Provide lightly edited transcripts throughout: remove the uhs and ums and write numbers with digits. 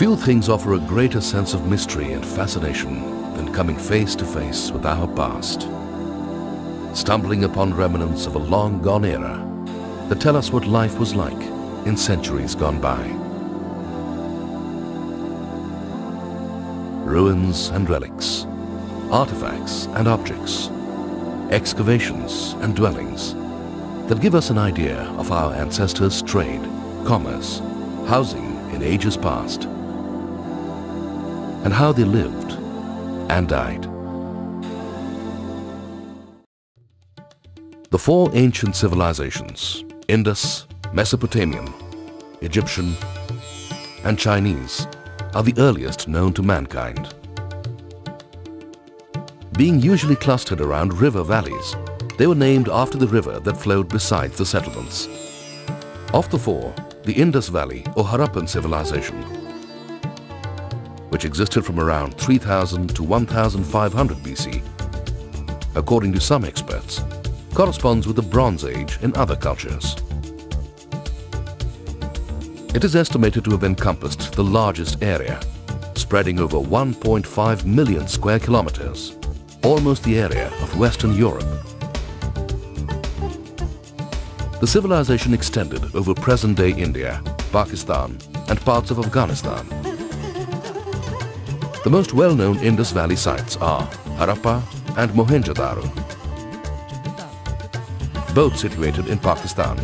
Few things offer a greater sense of mystery and fascination than coming face to face with our past. Stumbling upon remnants of a long-gone era that tell us what life was like in centuries gone by. Ruins and relics, artifacts and objects, excavations and dwellings that give us an idea of our ancestors' trade, commerce, housing in ages past, and how they lived and died. The four ancient civilizations, Indus, Mesopotamian, Egyptian, and Chinese, are the earliest known to mankind. Being usually clustered around river valleys, they were named after the river that flowed beside the settlements. Of the four, the Indus Valley or Harappan civilization, which existed from around 3000 to 1500 BC, according to some experts, corresponds with the Bronze Age in other cultures. It is estimated to have encompassed the largest area, spreading over 1.5 million square kilometers, almost the area of Western Europe. The civilization extended over present-day India, Pakistan, and parts of Afghanistan. The most well-known Indus Valley sites are Harappa and Mohenjo-daro, both situated in Pakistan,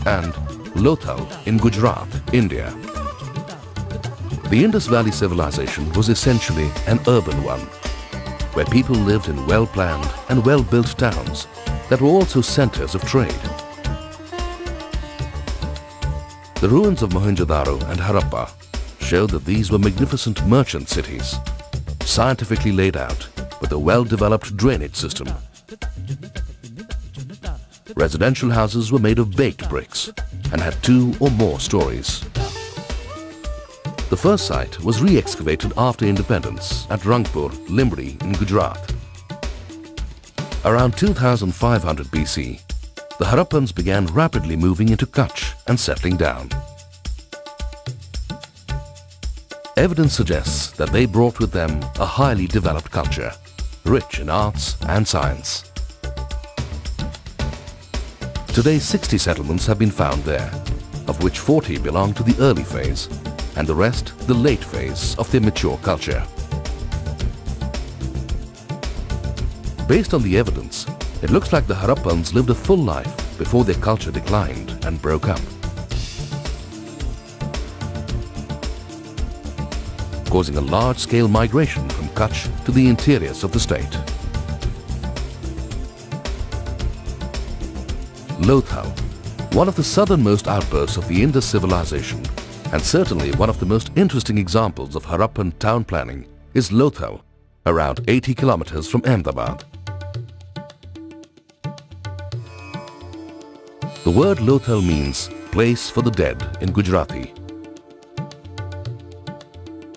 and Lothal in Gujarat, India. The Indus Valley civilization was essentially an urban one, where people lived in well-planned and well-built towns that were also centers of trade. The ruins of Mohenjo-daro and Harappa show that these were magnificent merchant cities, scientifically laid out with a well-developed drainage system. Residential houses were made of baked bricks and had 2 or more stories. The first site was re-excavated after independence at Rangpur, Limri in Gujarat. Around 2500 BC, the Harappans began rapidly moving into Kutch and settling down. Evidence suggests that they brought with them a highly developed culture, rich in arts and science. Today, 60 settlements have been found there, of which 40 belong to the early phase and the rest the late phase of their mature culture. Based on the evidence, it looks like the Harappans lived a full life before their culture declined and broke up, causing a large-scale migration from Kutch to the interiors of the state. Lothal, one of the southernmost outposts of the Indus civilization and certainly one of the most interesting examples of Harappan town planning, is Lothal, around 80 kilometers from Ahmedabad. The word Lothal means place for the dead in Gujarati,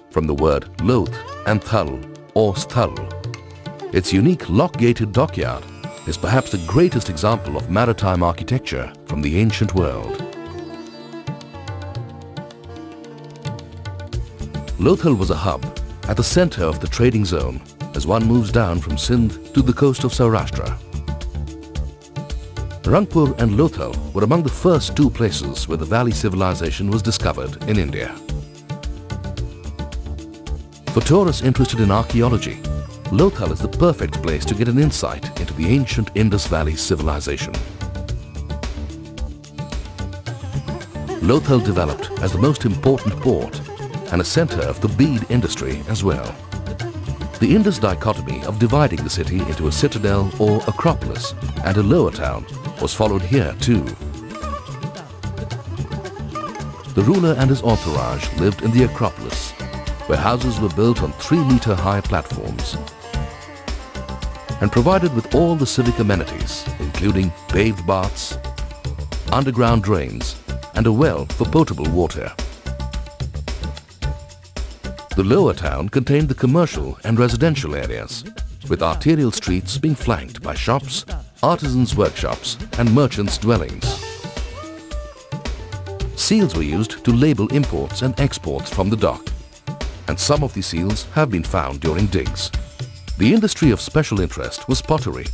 from the word Loth and Thal or Sthal. Its unique lock-gated dockyard is perhaps the greatest example of maritime architecture from the ancient world. Lothal was a hub at the center of the trading zone as one moves down from Sindh to the coast of Saurashtra. Rangpur and Lothal were among the first 2 places where the valley civilization was discovered in India. For tourists interested in archaeology, Lothal is the perfect place to get an insight into the ancient Indus Valley civilization. Lothal developed as the most important port and a center of the bead industry as well. The Indus dichotomy of dividing the city into a citadel or acropolis and a lower town was followed here too. The ruler and his entourage lived in the acropolis, where houses were built on 3-meter-high platforms and provided with all the civic amenities, including paved baths, underground drains, and a well for potable water. The lower town contained the commercial and residential areas, with arterial streets being flanked by shops, artisans' workshops, and merchants' dwellings. Seals were used to label imports and exports from the dock, and some of the seals have been found during digs. The industry of special interest was pottery,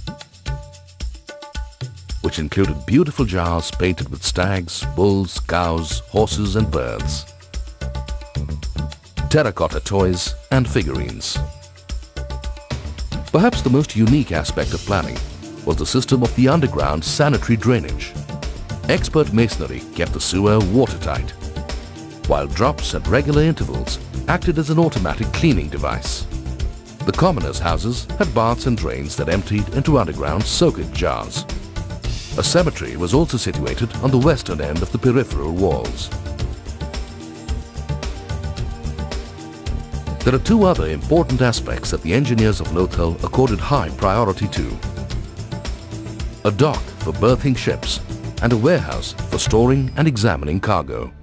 which included beautiful jars painted with stags, bulls, cows, horses and birds, terracotta toys and figurines. Perhaps the most unique aspect of planning was the system of the underground sanitary drainage. Expert masonry kept the sewer watertight, while drops at regular intervals acted as an automatic cleaning device. The commoners' houses had baths and drains that emptied into underground soakage jars. A cemetery was also situated on the western end of the peripheral walls. There are two other important aspects that the engineers of Lothal accorded high priority to: a dock for berthing ships and a warehouse for storing and examining cargo.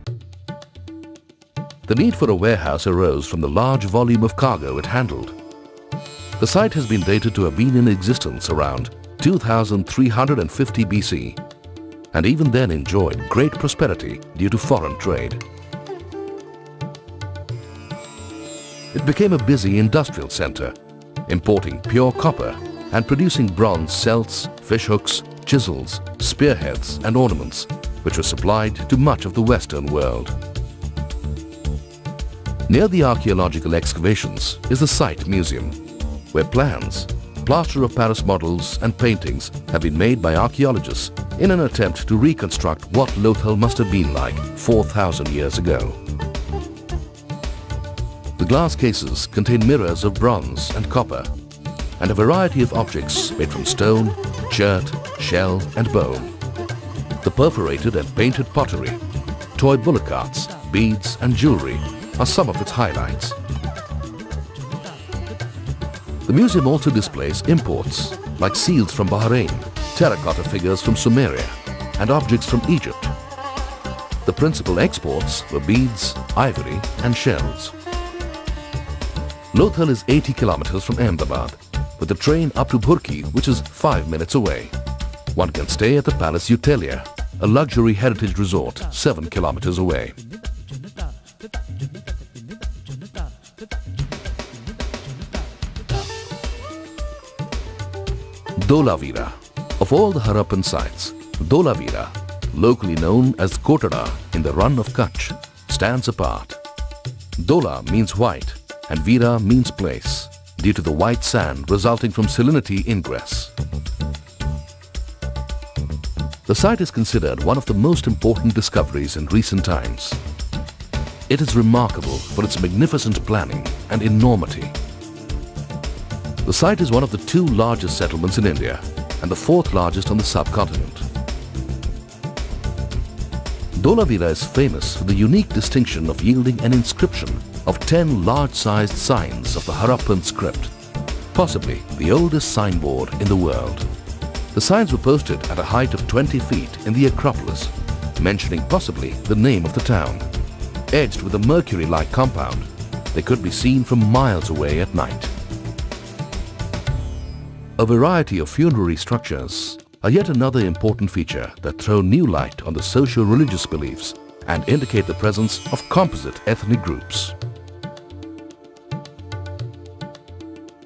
The need for a warehouse arose from the large volume of cargo it handled. The site has been dated to have been in existence around 2350 BC and even then enjoyed great prosperity due to foreign trade. It became a busy industrial center, importing pure copper and producing bronze celts, fishhooks, chisels, spearheads and ornaments, which were supplied to much of the Western world. Near the archaeological excavations is the Site Museum, where plans, plaster of Paris models and paintings have been made by archaeologists in an attempt to reconstruct what Lothal must have been like 4,000 years ago. The glass cases contain mirrors of bronze and copper and a variety of objects made from stone, chert, shell and bone. The perforated and painted pottery, toy bullock carts, beads and jewellery are some of its highlights. The museum also displays imports like seals from Bahrain, terracotta figures from Sumeria and objects from Egypt. The principal exports were beads, ivory and shells. Lothal is 80 kilometers from Ahmedabad, with a train up to Bhurki, which is 5 minutes away. One can stay at the Palace Utelia, a luxury heritage resort 7 kilometers away. Dholavira. Of all the Harappan sites, Dholavira, locally known as Kotara in the Run of Kutch, stands apart. Dhola means white and Vira means place, due to the white sand resulting from salinity ingress. The site is considered one of the most important discoveries in recent times. It is remarkable for its magnificent planning and enormity. The site is one of the 2 largest settlements in India and the 4th largest on the subcontinent. Dholavira is famous for the unique distinction of yielding an inscription of 10 large-sized signs of the Harappan script, possibly the oldest signboard in the world. The signs were posted at a height of 20 feet in the Acropolis, mentioning possibly the name of the town. Edged with a mercury-like compound, they could be seen from miles away at night. A variety of funerary structures are yet another important feature that throw new light on the socio-religious beliefs and indicate the presence of composite ethnic groups.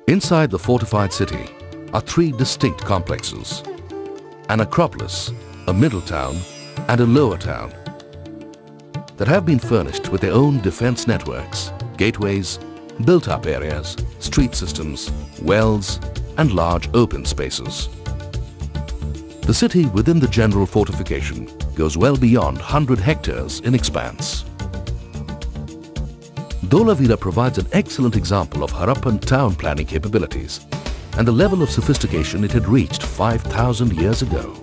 Inside the fortified city are 3 distinct complexes: an acropolis, a middle town and a lower town that have been furnished with their own defense networks, gateways, built-up areas, street systems, wells and large open spaces. The city within the general fortification goes well beyond 100 hectares in expanse. Dholavira provides an excellent example of Harappan town planning capabilities and the level of sophistication it had reached 5,000 years ago.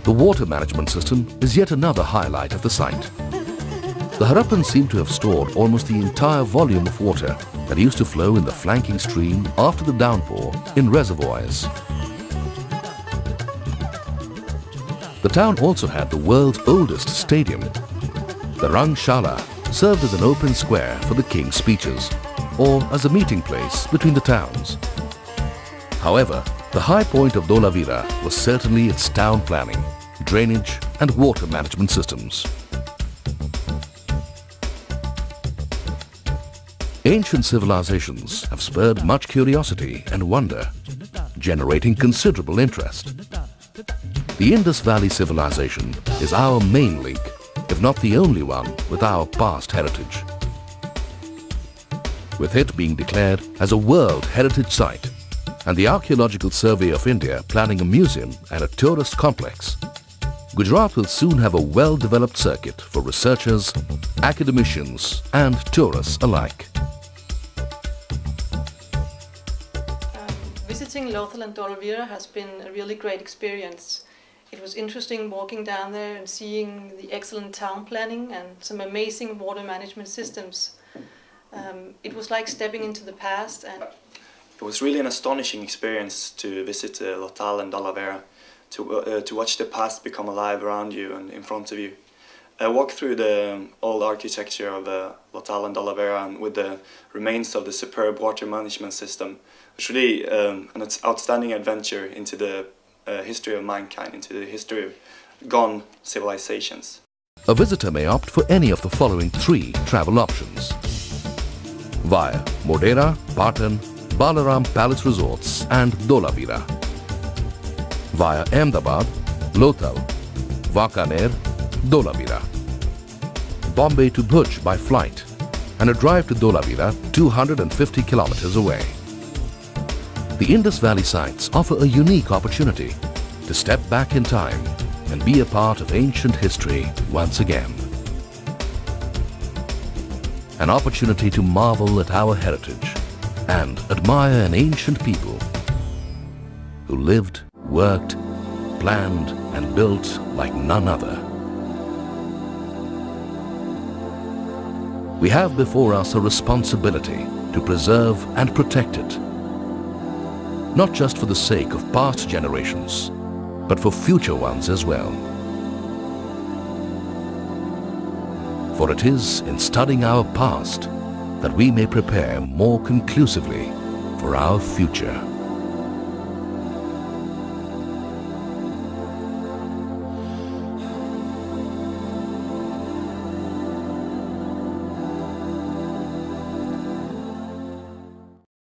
The water management system is yet another highlight of the site. The Harappans seem to have stored almost the entire volume of water that used to flow in the flanking stream after the downpour in reservoirs. The town also had the world's oldest stadium. The Rangshala served as an open square for the king's speeches or as a meeting place between the towns. However, the high point of Dholavira was certainly its town planning, drainage and water management systems. Ancient civilizations have spurred much curiosity and wonder, generating considerable interest. The Indus Valley civilization is our main link, if not the only one, with our past heritage. With it being declared as a World Heritage Site and the Archaeological Survey of India planning a museum and a tourist complex, Gujarat will soon have a well-developed circuit for researchers, academicians and tourists alike. Visiting Lothal and Dolavira has been a really great experience. It was interesting walking down there and seeing the excellent town planning and some amazing water management systems. It was like stepping into the past, and it was really an astonishing experience to visit Lothal and Dolavira, to watch the past become alive around you and in front of you. I walked through the old architecture of Lothal and Dolavira and with the remains of the superb water management system. It's really an outstanding adventure into the history of mankind, into the history of gone civilizations. A visitor may opt for any of the following 3 travel options: via Modera, Patan, Balaram Palace Resorts and Dolavira, via Ahmedabad, Lothal, Vakaner, Dolavira, Bombay to Bhuj by flight, and a drive to Dolavira 250 kilometers away. The Indus Valley sites offer a unique opportunity to step back in time and be a part of ancient history once again. An opportunity to marvel at our heritage and admire an ancient people who lived, worked, planned and built like none other. We have before us a responsibility to preserve and protect it, not just for the sake of past generations, but for future ones as well. For it is in studying our past that we may prepare more conclusively for our future.